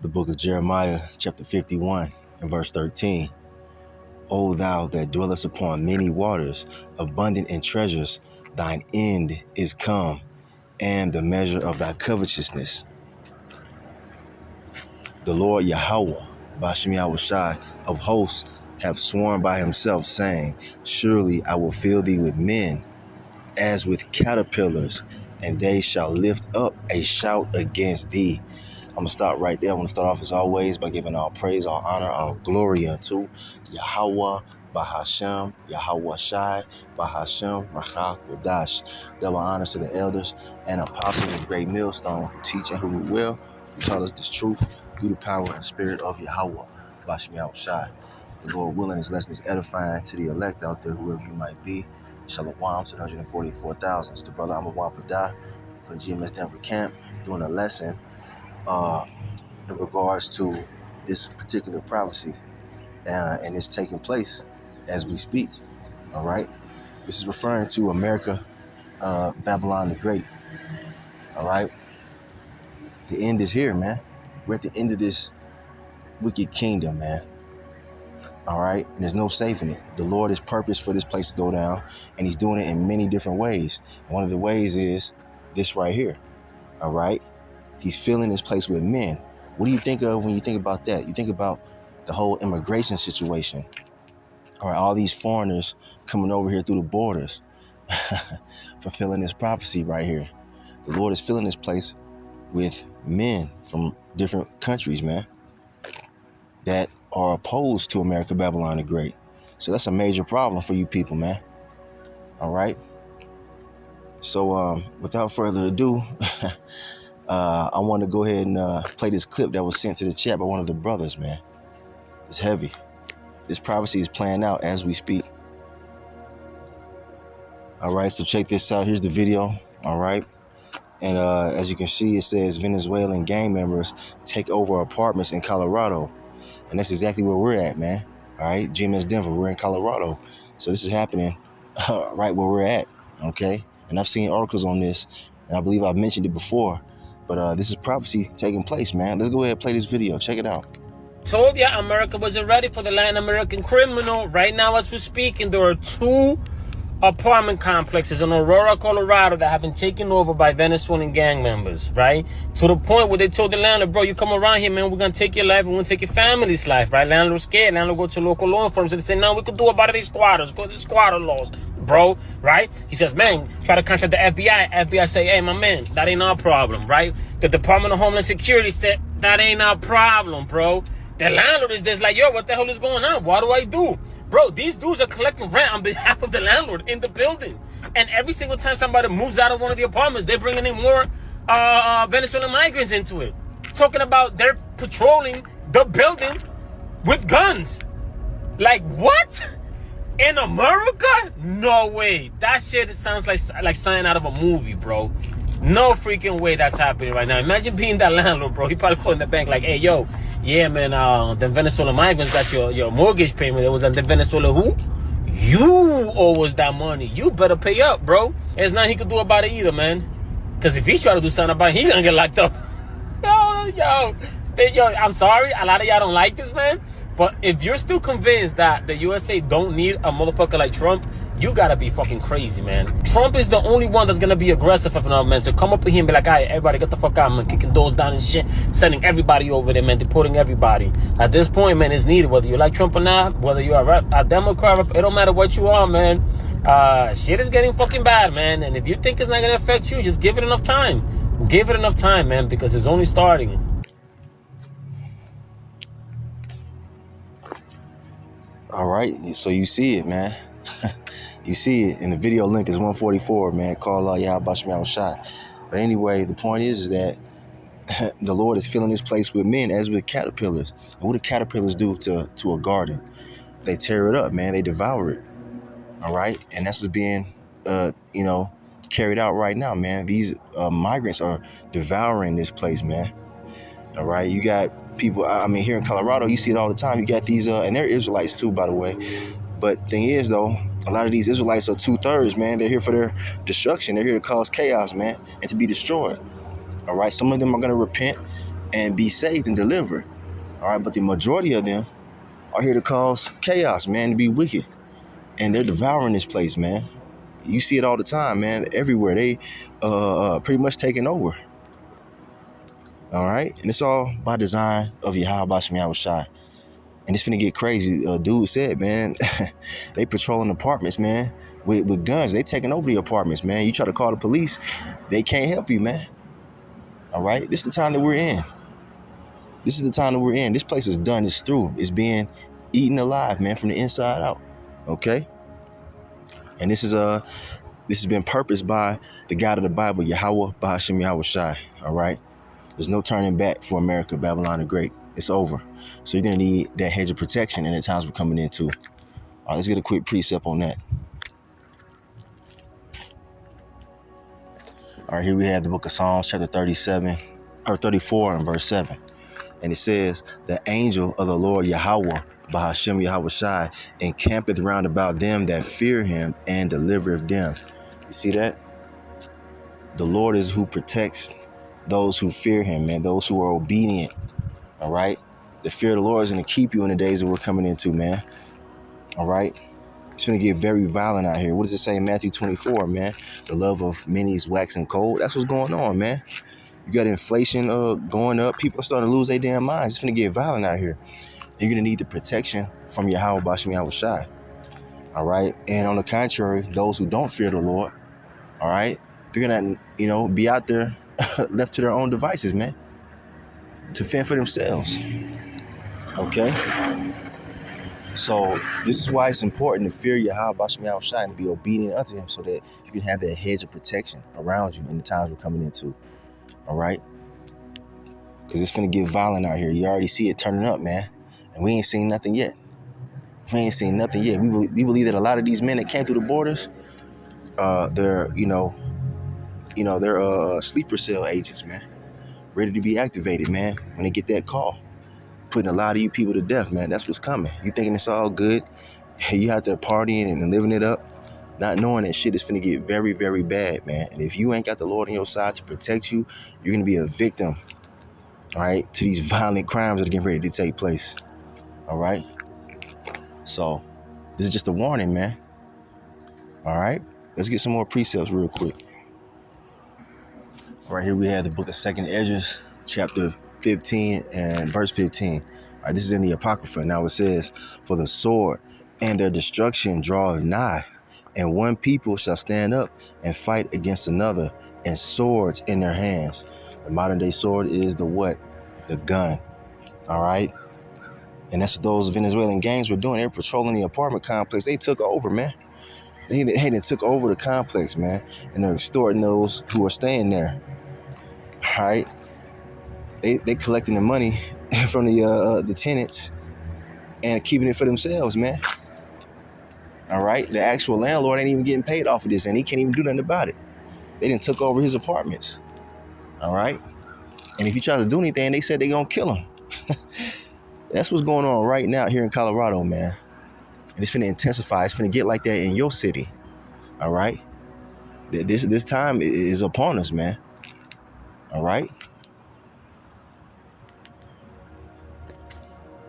The book of Jeremiah, chapter 51, and verse 13. O thou that dwellest upon many waters, abundant in treasures, thine end is come, and the measure of thy covetousness. The Lord Yahweh, Bashem Yahushai of hosts, have sworn by himself, saying, surely I will fill thee with men, as with caterpillars, and they shall lift up a shout against thee. I'm going to stop right there. I want to start off as always by giving all praise, all honor, all glory unto Yahweh, Bahashem, Yahweh Shai, Bahashem, Rachah, Wadash. Double honors to the elders and apostles of Great Millstone who teach and who will, who taught us this truth through the power and spirit of Yahweh, Bashem Yahushai. The Lord willing, this lesson is edifying to the elect out there, whoever you might be. Shalom to the 144,000. It's the brother Amawam Padah from the GMS Denver camp doing a lesson in regards to this particular prophecy, and it's taking place as we speak. All right, this is referring to America, Babylon the Great. All right, the end is here, man. We're at the end of this wicked kingdom, man. All right, and there's no saving it. The Lord is purposed for this place to go down, and he's doing it in many different ways. One of the ways is this right here. All right, he's filling this place with men. What do you think of when you think about that? You think about the whole immigration situation, or all these foreigners coming over here through the borders, fulfilling this prophecy right here. The Lord is filling this place with men from different countries, man, that are opposed to America, Babylon the Great. So that's a major problem for you people, man. All right. So without further ado, I want to go ahead and play this clip that was sent to the chat by one of the brothers, man. It's heavy. This prophecy is playing out as we speak. All right, so check this out. Here's the video. All right. And as you can see, it says Venezuelan gang members take over apartments in Colorado. And that's exactly where we're at, man. All right, GMS Denver, we're in Colorado. So this is happening right where we're at, okay? And I've seen articles on this, and I believe I've mentioned it before. But this is prophecy taking place, man. Let's go ahead and play this video. Check it out. Told ya America wasn't ready for the Latin American criminal. Right now, as we're speaking, there are 2 apartment complexes in Aurora, Colorado that have been taken over by Venezuelan gang members, right? To the point where they told the landlord, bro, you come around here, man, we're going to take your life, we're going to take your family's life, right? Landlord's scared. Landlord go to local law enforcement and say, no, we could do about these squatters, go to squatter laws, bro, right? He says, man, try to contact the FBI. FBI say, hey, my man, that ain't our problem, right? The Department of Homeland Security said, that ain't our problem, bro. The landlord is just like, yo, what the hell is going on? What do I do? Bro, these dudes are collecting rent on behalf of the landlord in the building. And every single time somebody moves out of one of the apartments, they're bringing in more Venezuelan migrants into it. Talking about they're patrolling the building with guns. Like, what? In America? No way. That shit sounds like something out of a movie, bro. No freaking way that's happening right now. Imagine being that landlord, bro. He probably calling the bank like, hey, yo, yeah, man, the Venezuelan migrants got your mortgage payment. It was the Venezuela who? You owe us that money. You better pay up, bro. There's nothing he could do about it either, man. Because if he try to do something about it, he gonna get locked up. Yo, I'm sorry. A lot of y'all don't like this, man. But if you're still convinced that the USA don't need a motherfucker like Trump, you gotta be fucking crazy, man. Trump is the only one that's gonna be aggressive enough, man, to come up with him and be like, all right, everybody get the fuck out, man, kicking doors down and shit, sending everybody over there, man, deporting everybody. At this point, man, it's needed, whether you like Trump or not, whether you are a Democrat, it don't matter what you are, man. Shit is getting fucking bad, man. And if you think it's not gonna affect you, just give it enough time. Give it enough time, man, because it's only starting. All right, so you see it, man. You see it, and the video link is 144, man. Call Yah Bashem Yahushai. But anyway, the point is that the Lord is filling this place with men as with caterpillars. And what do caterpillars do to a garden? They tear it up, man. They devour it. All right, and that's what's being, carried out right now, man. These migrants are devouring this place, man. All right, you got people. I mean, here in Colorado, you see it all the time. You got these, and they're Israelites too, by the way. But thing is, though, a lot of these Israelites are 2/3, man. They're here for their destruction. They're here to cause chaos, man, and to be destroyed. All right, some of them are going to repent and be saved and delivered. All right, but the majority of them are here to cause chaos, man, to be wicked. And they're devouring this place, man. You see it all the time, man. Everywhere. They pretty much taking over. All right? And it's all by design of Yahweh Bashem Yahushai. And it's finna get crazy. Dude said, man, they patrolling apartments, man, with guns. They taking over the apartments, man. You try to call the police, they can't help you, man. All right? This is the time that we're in. This is the time that we're in. This place is done. It's through. It's being eaten alive, man, from the inside out. Okay? And this has been purposed by the God of the Bible, Yahweh Bahashim Yahushai. All right? There's no turning back for America, Babylon the Great. It's over. So you're going to need that hedge of protection in the times we're coming into. All right, let's get a quick precept on that. All right, here we have the book of Psalms, chapter 34 and verse 7. And it says, the angel of the Lord Yahweh, Bahashim Yahushai, encampeth round about them that fear him and delivereth them. You see that? The Lord is who protects those who fear him, man, those who are obedient. All right? The fear of the Lord is going to keep you in the days that we're coming into, man. All right? It's going to get very violent out here. What does it say in Matthew 24, man? The love of many is waxing cold. That's what's going on, man. You got inflation going up. People are starting to lose their damn minds. It's going to get violent out here. You're going to need the protection from Yahweh Bashem Yahushai. All right? And on the contrary, those who don't fear the Lord, all right, they're going to, be out there left to their own devices, man, to fend for themselves. Okay? So this is why it's important to fear Yahweh Bashem Yahushai and be obedient unto him so that you can have that hedge of protection around you in the times we're coming into. All right? Because it's finna get violent out here. You already see it turning up, man. And we ain't seen nothing yet. We believe that a lot of these men that came through the borders, they're sleeper cell agents, man. Ready to be activated, man, when they get that call. Putting a lot of you people to death, man. That's what's coming. You thinking it's all good. You out there partying and living it up, not knowing that shit is finna get very, very bad, man. And if you ain't got the Lord on your side to protect you, you're gonna be a victim, all right, to these violent crimes that are getting ready to take place. All right? So, this is just a warning, man. All right? Let's get some more precepts real quick. All right, here we have the book of 2nd Esdras, chapter 15 and verse 15. All right, this is in the Apocrypha. Now it says, for the sword and their destruction draweth nigh, and one people shall stand up and fight against another, and swords in their hands. The modern day sword is the what? The gun. All right? And that's what those Venezuelan gangs were doing. They were patrolling the apartment complex. They took over, man. They took over the complex, man. And they're extorting those who are staying there. All right? They collecting the money from the tenants and keeping it for themselves, man. All right? The actual landlord ain't even getting paid off of this, and he can't even do nothing about it. They done took over his apartments. All right? And if he tries to do anything, they said they're going to kill him. That's what's going on right now here in Colorado, man. And it's finna intensify. It's finna get like that in your city. All right? This time is upon us, man. All right?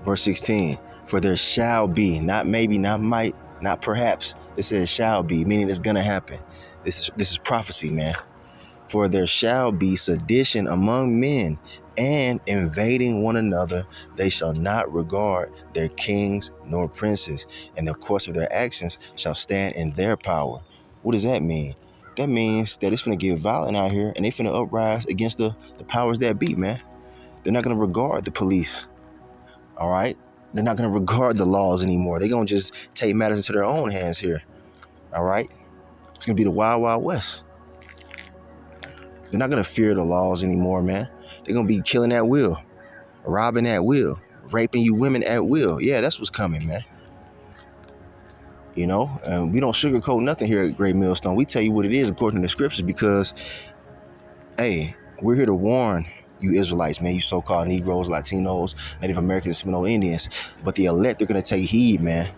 Verse 16. For there shall be, not maybe, not might, not perhaps. It says shall be, meaning it's gonna happen. This is prophecy, man. For there shall be sedition among men, and invading one another, they shall not regard their kings nor princes, and the course of their actions shall stand in their power. What does that mean? That means that it's finna get violent out here, and they finna uprise against the powers that be, man. They're not gonna regard the police. All right? They're not gonna regard the laws anymore. They're gonna just take matters into their own hands here. All right? It's gonna be the Wild Wild West. They're not gonna fear the laws anymore, man. They're going to be killing at will, robbing at will, raping you women at will. Yeah, that's what's coming, man. We don't sugarcoat nothing here at Great Millstone. We tell you what it is according to the scriptures because, hey, we're here to warn you Israelites, man, you so-called Negroes, Latinos, Native Americans, Seminole Indians. But the elect, they're going to take heed, man.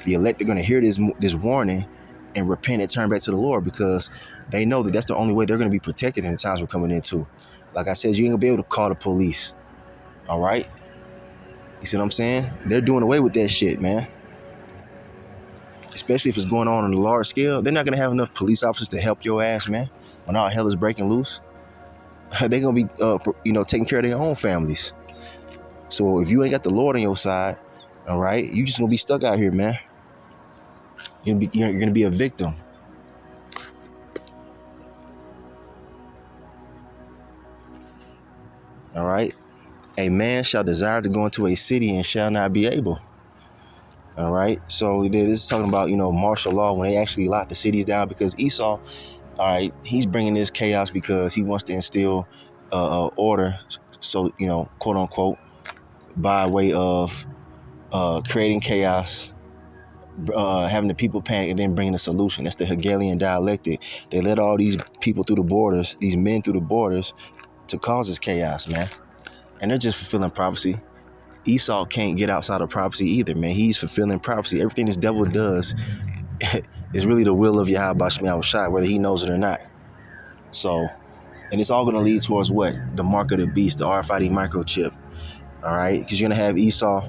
The elect, they're going to hear this warning and repent and turn back to the Lord because they know that that's the only way they're going to be protected in the times we're coming into. Like I said, you ain't gonna be able to call the police. All right? You see what I'm saying? They're doing away with that shit, man. Especially if it's going on a large scale. They're not going to have enough police officers to help your ass, man. When all hell is breaking loose. They're going to be, taking care of their own families. So if you ain't got the Lord on your side, all right, you just going to be stuck out here, man. You're going to be a victim. All right? A man shall desire to go into a city and shall not be able. All right? So this is talking about, martial law when they actually lock the cities down, because Esau, all right, he's bringing this chaos because he wants to instill order, so, quote unquote, by way of creating chaos, having the people panic, and then bringing a solution. That's the Hegelian dialectic. They let all these people through the borders, these men through the borders, to cause this chaos, man. And they're just fulfilling prophecy. Esau can't get outside of prophecy either, man. He's fulfilling prophecy. Everything this devil does is really the will of Yahweh Shai Shai, whether he knows it or not. So, and it's all going to lead towards what? The mark of the beast, the RFID microchip. All right? Because you're going to have Esau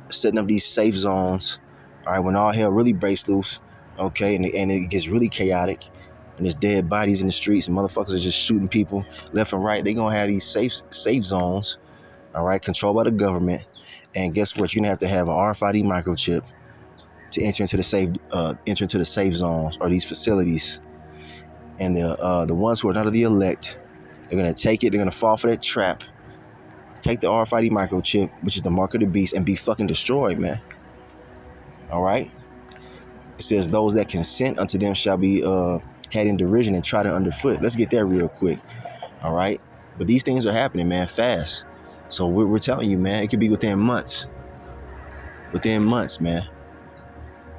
setting up these safe zones, all right, when all hell really breaks loose, okay, and it gets really chaotic, and there's dead bodies in the streets, and motherfuckers are just shooting people left and right. They're going to have these safe zones, all right, controlled by the government. And guess what? You're going to have an RFID microchip to enter into the safe zones or these facilities. And the ones who are not of the elect, they're going to take it. They're going to fall for that trap. Take the RFID microchip, which is the mark of the beast, and be fucking destroyed, man. All right? It says those that consent unto them shall be had in derision and trodden underfoot. Let's get that real quick. All right? But these things are happening, man, fast. So we're telling you, man, it could be within months. Within months, man.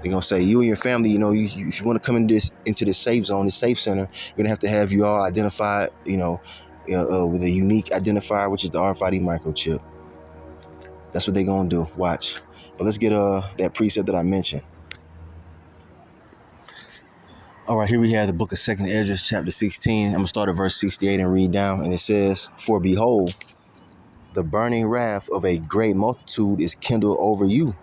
They're going to say, you and your family, if you want to come into this safe zone, this safe center, you're going to have you all identified, with a unique identifier, which is the RFID microchip. That's what they're going to do. Watch. But let's get that precept that I mentioned. All right, here we have the book of 2nd Esdras, chapter 16. I'm going to start at verse 68 and read down. And it says, for behold, the burning wrath of a great multitude is kindled over you,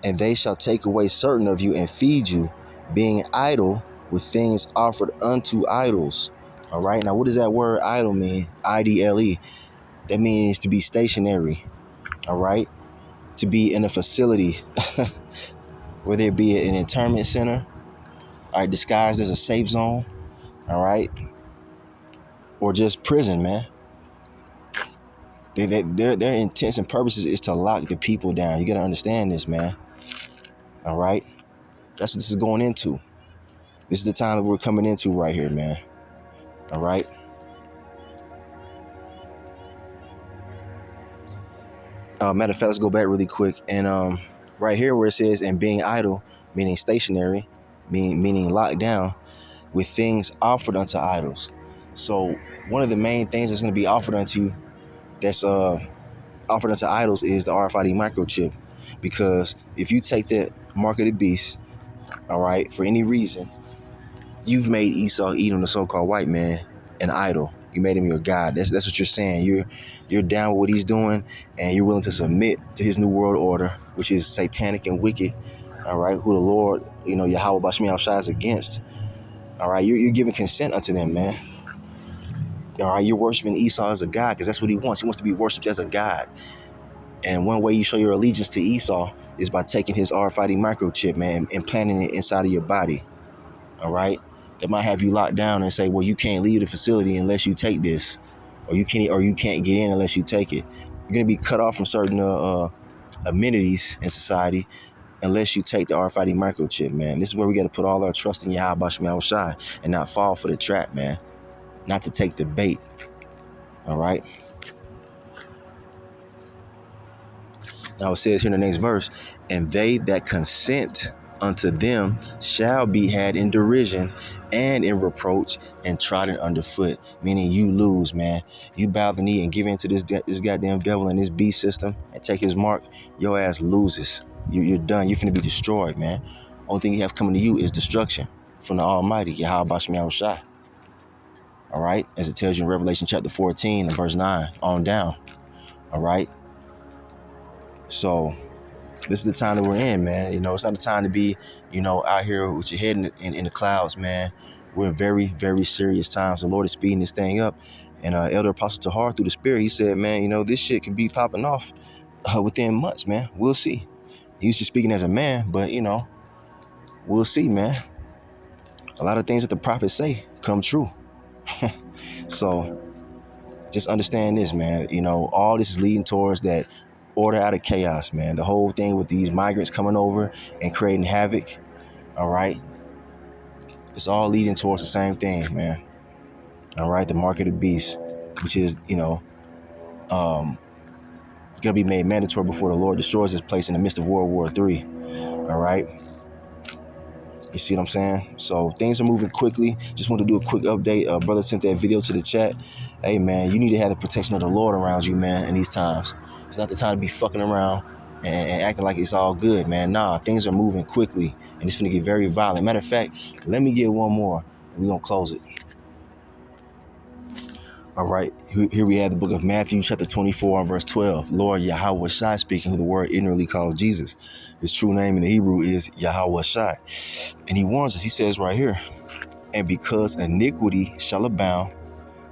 and they shall take away certain of you and feed you, being idle with things offered unto idols. All right, now what does that word idle mean? IDLE. That means to be stationary. All right, to be in a facility, whether it be an internment center, all right, disguised as a safe zone, all right, or just prison, man. Their intents and purposes is to lock the people down. You got to understand this, man. All right? That's what this is going into. This is the time that we're coming into right here, man. All right? Matter of fact, let's go back really quick. And right here where it says, and being idle, meaning stationary, meaning locked down, with things offered unto idols. So one of the main things that's going to be offered unto you, that's offered unto idols, is the RFID microchip. Because if you take that mark of the beast, all right, for any reason, you've made Esau, Edom, the so-called white man, an idol. You made him your God. That's what you're saying. You're down with what he's doing, and you're willing to submit to his new world order, which is satanic and wicked. All right, who the Lord, Yahweh Bashmi Shai is against. All right, you're giving consent unto them, man. All right, you're worshiping Esau as a god because that's what he wants. He wants to be worshipped as a god. And one way you show your allegiance to Esau is by taking his RFID microchip, man, and planting it inside of your body. All right, they might have you locked down and say, well, you can't leave the facility unless you take this, or you can't get in unless you take it. You're gonna be cut off from certain amenities in society unless you take the RFID microchip, man. This is where we got to put all our trust in Yahweh Shai Shai and not fall for the trap, man. Not to take the bait. All right. Now it says here in the next verse, and they that consent unto them shall be had in derision and in reproach and trodden underfoot. Meaning you lose, man. You bow the knee and give in to this goddamn devil and this beast system and take his mark, your ass loses. You're done. You're finna be destroyed, man. Only thing you have coming to you is destruction from the Almighty, Yahweh Bashmi Shai. All right, as it tells you in Revelation chapter 14 and verse 9 on down. All right, So this is the time that we're in, man. You know, it's not the time to be, you know, out here with your head in the clouds, man. We're in very, very serious times. The Lord is speeding this thing up. And Elder Apostle Tahar, through the Spirit, he said, man, you know, this shit can be popping off within months, man. We'll see. He was just speaking as a man, but, you know, we'll see, man. A lot of things that the prophets say come true. So just understand this, man. You know, all this is leading towards that order out of chaos, man. The whole thing with these migrants coming over and creating havoc, all right? It's all leading towards the same thing, man. All right, the mark of the beast, which is, you know, going to be made mandatory before the Lord destroys this place in the midst of World War III, all right? You see what I'm saying? So things are moving quickly. Just want to do a quick update. Brother sent that video to the chat. Hey, man, you need to have the protection of the Lord around you, man, in these times. It's not the time to be fucking around and acting like it's all good, man. Nah, things are moving quickly, and it's going to get very violent. Matter of fact, let me get one more, and we're going to close it. All right, here we have the book of Matthew, chapter 24, and verse 12. Lord Yahweh Shai speaking, who the word ignorantly called Jesus. His true name in the Hebrew is Yahweh Shai. And he warns us, he says right here, and because iniquity shall abound,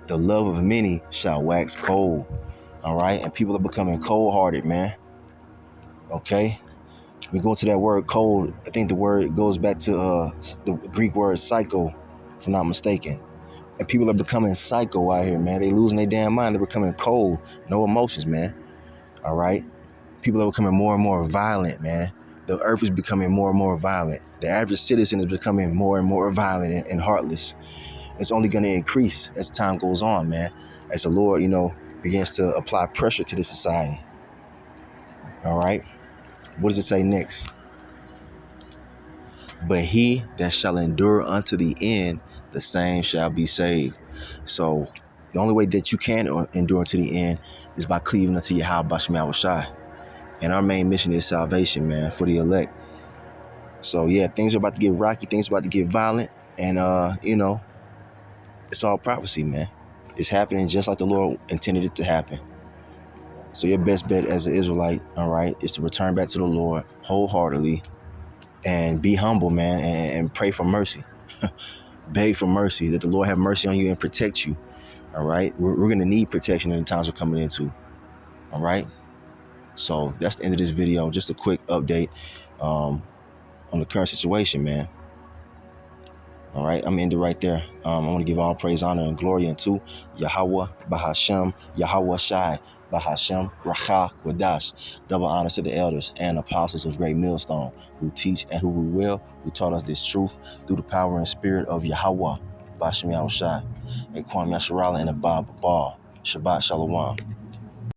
the love of many shall wax cold. All right, and people are becoming cold-hearted, man. Okay, we go to that word cold. I think the word goes back to the Greek word psycho, if I'm not mistaken. And people are becoming psycho out here, man. They losing their damn mind. They're becoming cold. No emotions, man. All right? People are becoming more and more violent, man. The earth is becoming more and more violent. The average citizen is becoming more and more violent and heartless. It's only going to increase as time goes on, man. As the Lord, you know, begins to apply pressure to the society. All right? What does it say next? But he that shall endure unto the end, the same shall be saved. So the only way that you can endure to the end is by cleaving unto Yahweh Shai Shai. And our main mission is salvation, man, for the elect. So yeah, things are about to get rocky, things are about to get violent, and you know, it's all prophecy, man. It's happening just like the Lord intended it to happen. So your best bet as an Israelite, all right, is to return back to the Lord wholeheartedly and be humble, man, and pray for mercy. Beg for mercy, that the Lord have mercy on you and protect you. All right, we're going to need protection in the times we're coming into. All right, so that's the end of this video. Just a quick update on the current situation, man. All right, I'm ending right there. I want to give all praise, honor, and glory unto Yahweh Bahashem, Yahweh Shai Bahashem, Racha Quadash. Double honors to the elders and apostles of Great Millstone, who teach and who rule well, who taught us this truth through the power and spirit of Yahweh Bahashem Yahushai, and Kwam Yasharala and Abba Baal. Shabbat Shalom.